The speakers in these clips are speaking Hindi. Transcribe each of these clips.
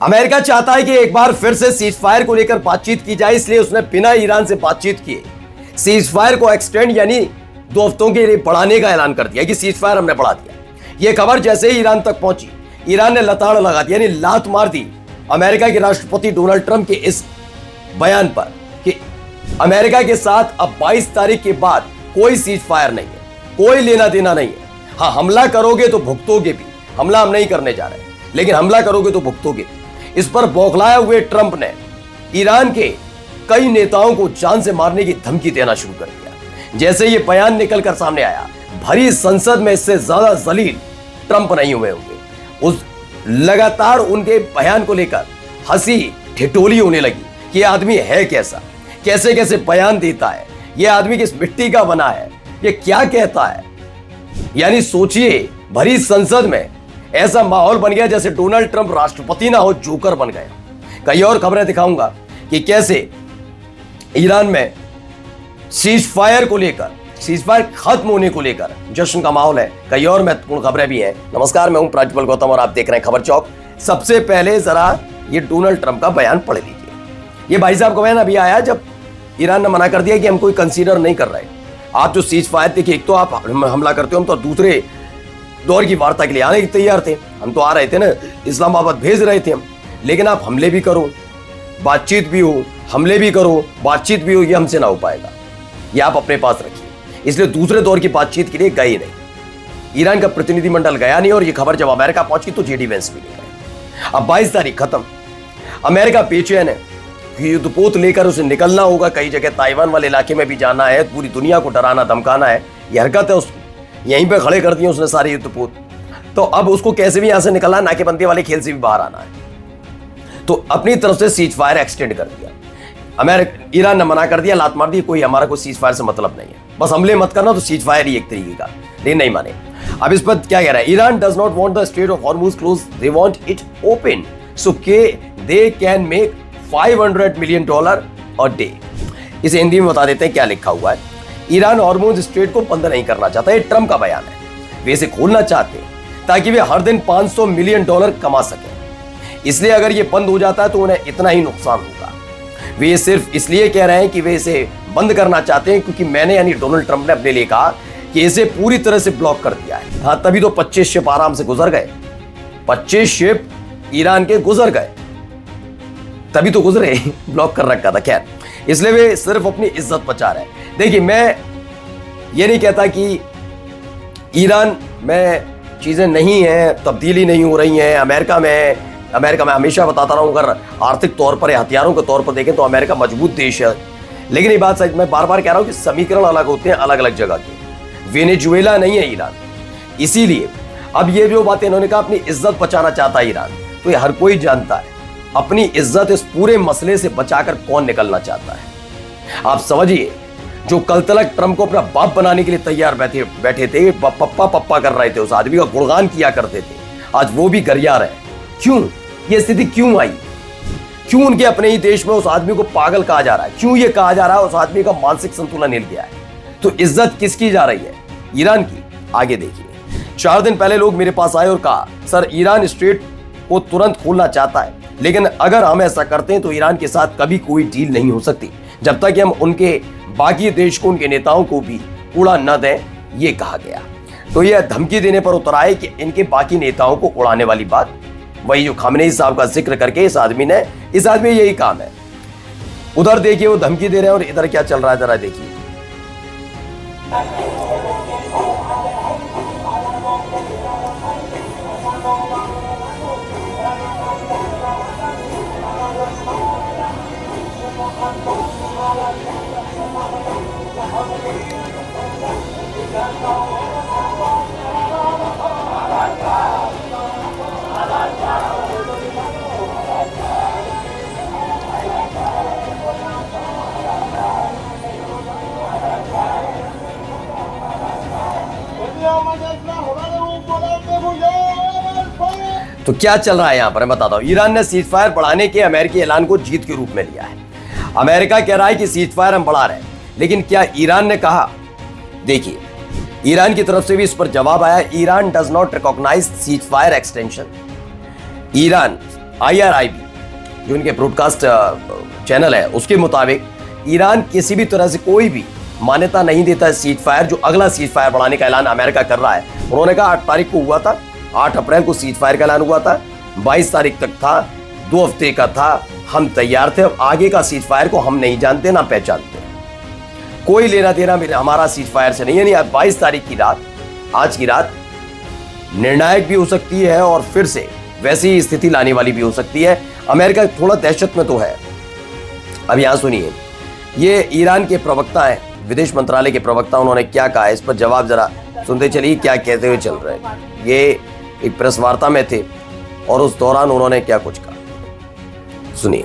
अमेरिका चाहता है कि एक बार फिर से सीज फायर को लेकर बातचीत की जाए, इसलिए उसने बिना ईरान से बातचीत किए सीज फायर को एक्सटेंड यानी 2 हफ्तों के लिए बढ़ाने का ऐलान कर दिया कि सीज फायर हमने बढ़ा दिया। यह खबर जैसे ही ईरान तक पहुंची, ईरान ने लताड़ लगा दी, यानी लात मार दी अमेरिका के राष्ट्रपति डोनाल्ड ट्रंप के इस बयान पर कि अमेरिका के साथ अब 22 तारीख के बाद कोई सीज फायर नहीं है, कोई लेना देना नहीं है। हाँ, हमला करोगे तो भुगतोगे भी। हमला हम नहीं करने जा रहे, लेकिन हमला करोगे तो भुगतोगे। इस पर बौखलाए हुए ट्रंप ने ईरान के कई नेताओं को जान से मारने की धमकी देना शुरू कर दिया। जैसे ये बयान निकलकर सामने आया, भरी संसद में इससे ज्यादा जलील ट्रंप नहीं हुए होंगे। उस लगातार उनके बयान को लेकर हंसी ठिठोली होने लगी कि यह आदमी है कैसा, कैसे कैसे बयान देता है, यह आदमी किस मिट्टी का बना है, ये क्या कहता है। यानी सोचिए, भरी संसद में ऐसा माहौल बन गया जैसे डोनाल्ड ट्रंप राष्ट्रपति ना हो, जोकर बन गए। कई और खबरें दिखाऊंगा कि कैसे ईरान में सीज फायर को लेकर, सीज फायर खत्म होने को लेकर जश्न का माहौल है। कई और महत्वपूर्ण खबरें भी हैं। नमस्कार, मैं हूं प्राज्वल गौतम और आप देख रहे हैं खबर चौक। सबसे पहले जरा ये डोनाल्ड ट्रंप का बयान पढ़ लीजिए। ये भाई साहब का बयान अभी आया जब ईरान ने मना कर दिया कि हम कोई कंसीडर नहीं कर रहे। आप जो सीज फायर देखिए, एक तो आप हमला करते हो, हम तो दूसरे दौर की वार्ता के लिए आने के तैयार थे। हम तो आ रहे थे ना, इस्लामाबाद भेज रहे थे हम, लेकिन आप हमले भी करो, बातचीत भी हो, हमले भी करो, बातचीत भी हो, ये हमसे ना हो पाएगा। ये आप अपने पास रखिए। इसलिए दूसरे दौर की बातचीत के लिए गए नहीं। ईरान का प्रतिनिधिमंडल गया नहीं, और ये खबर जब अमेरिका पहुंची तो जेडी वेंस भी नहीं गए। अब 22 तारीख खत्म। अमेरिका बेचैन है कि युद्धपोत लेकर उसे निकलना होगा। कई जगह ताइवान वाले इलाके में भी जाना है, पूरी दुनिया को डराना धमकाना है। यह हरकत है उसकी, यहीं पे खड़े कर दिए उसने सारे युद्धपोत। तो अब उसको कैसे भी यहां से निकलना, नाकेबंदी वाले खेल से भी बाहर आना है। तो अपनी तरफ से सीज फायर एक्सटेंड कर दिया। ईरान ने मना कर दिया, लात मार दी, कोई हमारा कोई सीज फायर से मतलब नहीं है, बस हमले मत करना, तो सीज फायर ही एक तरीके का। लेकिन नहीं माने। अब इस पर क्या कह रहा है, Iran does not want the strait of Hormuz close, they want it open so के they can make $500 million a day. इसे हिंदी में बता देते हैं क्या लिखा हुआ है। ईरान हॉर्मुज स्ट्रेट को बंद नहीं करना चाहता, ये ट्रंप का बयान है। वे इसे खोलना चाहते हैं ताकि वे हर दिन $500 मिलियन कमा सकें। इसलिए अगर ये बंद हो जाता है तो उन्हें इतना ही नुकसान होगा। वे सिर्फ इसलिए कह रहे हैं कि वे इसे बंद करना चाहते हैं क्योंकि मैंने यानी डोनाल्ड ट्रंप ने अपने लिए कहा कि इसे पूरी तरह से ब्लॉक कर दिया है। हाँ, तभी तो 25 शिप आराम से गुजर गए। 25 शिप ईरान के गुजर गए, तभी तो गुजरे, ब्लॉक कर रखा था। खैर, इसलिए वे सिर्फ अपनी इज्जत बचा रहे हैं। देखिए, मैं ये नहीं कहता कि ईरान में चीजें नहीं हैं, तब्दीली नहीं हो रही हैं। अमेरिका में हमेशा बताता रहा हूं, अगर आर्थिक तौर पर या हथियारों के तौर पर देखें तो अमेरिका मजबूत देश है। लेकिन ये बात सच, मैं बार बार कह रहा हूं कि समीकरण अलग होते हैं अलग अलग जगह के। वेनेजुएला नहीं है ईरान। इसीलिए अब ये जो बातें इन्होंने कहा, अपनी इज्जत बचाना चाहता है ईरान, तो ये हर कोई जानता है अपनी इज्जत इस पूरे मसले से बचाकर कौन निकलना चाहता है। आप समझिए, जो कल तक ट्रंप को अपना बाप बनाने के लिए तैयार बैठे थे, पप्पा पप्पा कर रहे थे, उस आदमी का गुणगान किया करते थे, आज वो भी गरिया रहे। क्यों ये स्थिति क्यों आई? क्यों उनके अपने ही देश में उस आदमी को पागल कहा जा रहा है? क्यों ये कहा जा रहा है उस आदमी का मानसिक संतुलन हिल गया है? तो इज्जत किसकी जा रही है? ईरान की। आगे देखिए, 4 दिन पहले लोग मेरे पास आए और कहा, सर ईरान स्ट्रेट को तुरंत खोलना चाहता है, लेकिन अगर हम ऐसा करते हैं तो ईरान के साथ कभी कोई डील नहीं हो सकती जब तक कि हम उनके बाकी देश को, उनके नेताओं को भी उड़ा न दें, ये कहा गया। तो यह धमकी देने पर उतर आए कि इनके बाकी नेताओं को उड़ाने वाली बात, वही जो खामनेई साहब का जिक्र करके इस आदमी यही काम है। उधर देखिए वो धमकी दे रहे हैं और इधर क्या चल रहा है, जरा देखिए। तो क्या चल रहा है यहां पर, मैं बताता हूं। ईरान ने सीज फायर बढ़ाने के अमेरिकी ऐलान को जीत के रूप में लिया है। अमेरिका कह रहा है कि सीज फायर हम बढ़ा रहे हैं, लेकिन क्या ईरान ने कहा? देखिए, ईरान की तरफ से भी इस पर जवाब आया। Iran does not recognize ceasefire extension. Iran IRIB जो इनके ब्रॉडकास्ट चैनल है उसके मुताबिक ईरान किसी भी तरह से कोई भी मान्यता नहीं देता है सीज फायर, जो अगला सीज फायर बढ़ाने का ऐलान अमेरिका कर रहा है। उन्होंने कहा 8 तारीख को हुआ था, 8 अप्रैल को सीज फायर का ऐलान हुआ था, 22 तारीख तक था, 2 हफ्ते का था, हम तैयार थे। अब आगे का सीज फायर को हम नहीं जानते ना पहचानते, कोई लेना देना हमारा सीज फायर से नहीं है। यानी 22 तारीख की रात, आज की रात निर्णायक भी हो सकती है और फिर से वैसी ही स्थिति लाने वाली भी हो सकती है। अमेरिका थोड़ा दहशत में तो है। अब यहां सुनिए, ये ईरान के प्रवक्ता हैं, विदेश मंत्रालय के प्रवक्ता, उन्होंने क्या कहा है इस पर जवाब जरा सुनते चलिए क्या कहते हुए चल रहे हैं। ये एक प्रेस वार्ता में थे और उस दौरान उन्होंने क्या कुछ कहा, सुनिए।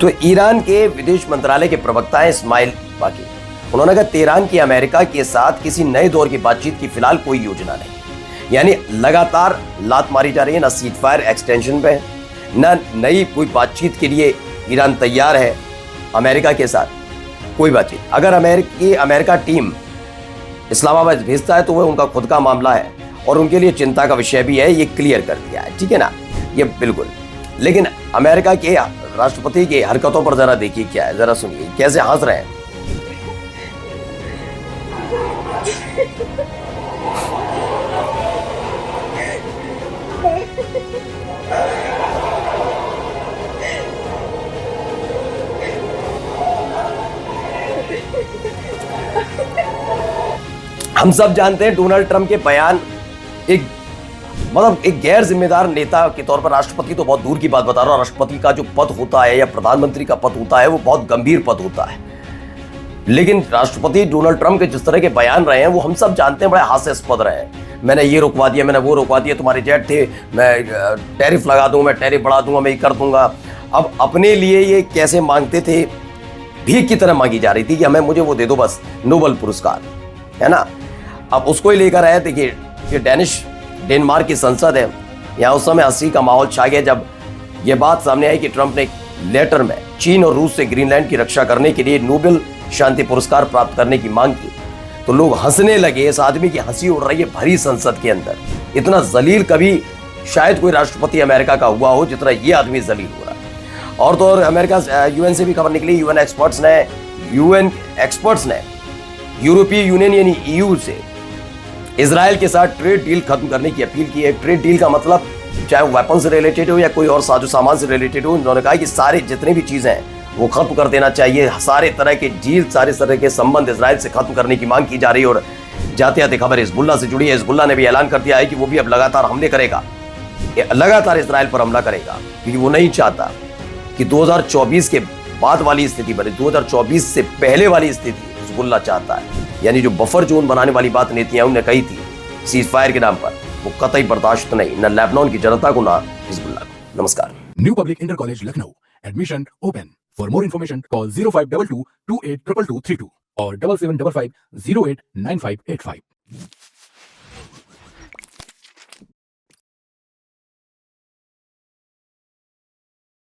तो ईरान के विदेश मंत्रालय के प्रवक्ता हैं इस्माइल बाकी, उन्होंने कहा तेहरान की अमेरिका के साथ किसी नए दौर की बातचीत की फिलहाल कोई योजना नहीं। यानी लगातार लात मारी जा रही है, ना सीज फायर एक्सटेंशन पे, ना नई कोई बातचीत के लिए ईरान तैयार है अमेरिका के साथ, कोई बातचीत। अगर अमेरिका टीम इस्लामाबाद भेजता है तो वह उनका खुद का मामला है और उनके लिए चिंता का विषय भी है, ये क्लियर कर दिया है, ठीक है ना, ये बिल्कुल। लेकिन अमेरिका के राष्ट्रपति की हरकतों पर जरा देखिए क्या है, जरा सुनिए कैसे हंस रहे हैं। हम सब जानते हैं डोनाल्ड ट्रंप के बयान एक गैर जिम्मेदार नेता के तौर पर, राष्ट्रपति तो बहुत दूर की बात बता रहा हूं, राष्ट्रपति का जो पद होता है या प्रधानमंत्री का पद होता है वो बहुत गंभीर पद होता है। लेकिन राष्ट्रपति डोनाल्ड ट्रंप के जिस तरह के बयान रहे हैं वो हम सब जानते हैं बड़े हास्यास्पद रहे हैं। मैंने ये रुकवा दिया, मैंने वो रुकवा दिया, तुम्हारे जेट थे, मैं टैरिफ लगा दूंगा, मैं टैरिफ बढ़ा दूंगा, मैं ये कर दूंगा। अब अपने लिए ये कैसे मांगते थे, भीख की तरह मांगी जा रही थी कि हमें मुझे वो दे दो बस, नोबेल पुरस्कार, है ना। अब उसको ही लेकर आए। देखिए ये डेनमार्क की संसद है, यहाँ उस समय हंसी का माहौल छा गया जब ये बात सामने आई कि ट्रंप ने एक लेटर में चीन और रूस से ग्रीनलैंड की रक्षा करने के लिए नोबेल शांति पुरस्कार प्राप्त करने की मांग की। तो लोग हंसने लगे, इस आदमी की हंसी उड़ रही है भरी संसद के अंदर। इतना जलील कभी शायद कोई राष्ट्रपति अमेरिका का हुआ हो जितना ये आदमी जलील हो रहा है। और तो और अमेरिका यूएन से भी खबर निकली, यूएन एक्सपर्ट्स ने यूरोपीय यूनियन यानी EU से इजराइल के साथ ट्रेड डील खत्म करने की अपील की है। ट्रेड डील का मतलब चाहे वो वेपन से रिलेटेड हो या कोई और साजो सामान से रिलेटेड हो, उन्होंने कहा कि सारे जितने भी चीजें हैं वो खत्म कर देना चाहिए। सारे तरह के डील, सारे तरह के संबंध इजराइल से खत्म करने की मांग की जा रही है। और जाते जाते खबर हिजबुल्लाह से जुड़ी है। हिजबुल्लाह ने भी ऐलान कर दिया है कि वो भी अब लगातार हमले करेगा, लगातार इजराइल पर हमला करेगा, क्योंकि वो नहीं चाहता कि 2024 के बाद वाली स्थिति बने। 2024 से पहले वाली स्थिति हिजबुल्लाह चाहता है। यानी जो बफर जोन बनाने वाली बात नेतन्याहू ने कही थी सीज फायर के नाम पर, वो कतई बर्दाश्त नहीं, न लेबनान की जनता को ना हिजबुल्लाह को। नमस्कार। New public inter college Lucknow, admission open. For more information call 0522 282232 और 7755 089585।